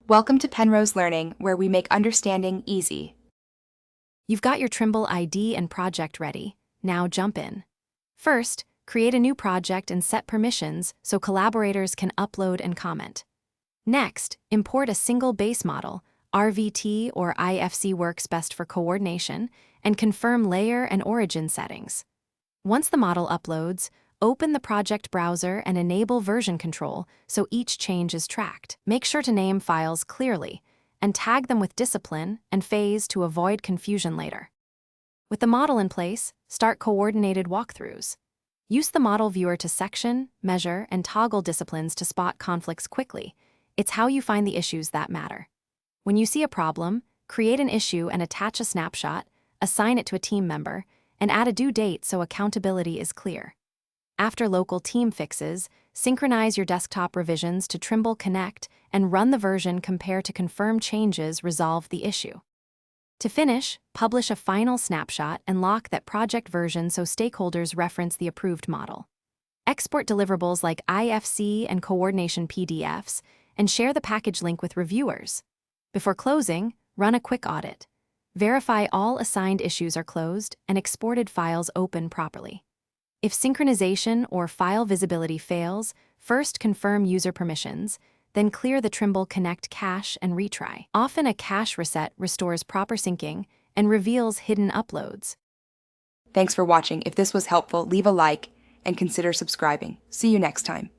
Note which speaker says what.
Speaker 1: Welcome to Penrose Learning, where we make understanding easy.
Speaker 2: You've got your Trimble ID and project ready. Now jump in. First, create a new project and set permissions so collaborators can upload and comment. Next, import a single base model. RVT or IFC works best for coordination, and confirm layer and origin settings. Once the model uploads, open the project browser and enable version control so each change is tracked. Make sure to name files clearly and tag them with discipline and phase to avoid confusion later. With the model in place, start coordinated walkthroughs. Use the model viewer to section, measure, and toggle disciplines to spot conflicts quickly. It's how you find the issues that matter. When you see a problem, create an issue and attach a snapshot, assign it to a team member, and add a due date so accountability is clear. After local team fixes, synchronize your desktop revisions to Trimble Connect and run the version compare to confirm changes resolve the issue. To finish, publish a final snapshot and lock that project version so stakeholders reference the approved model. Export deliverables like IFC and coordination PDFs, and share the package link with reviewers. Before closing, run a quick audit. Verify all assigned issues are closed and exported files open properly. If synchronization or file visibility fails, first confirm user permissions, then clear the Trimble Connect cache and retry. Often a cache reset restores proper syncing and reveals hidden uploads.
Speaker 1: Thanks for watching. If this was helpful, leave a like and consider subscribing. See you next time.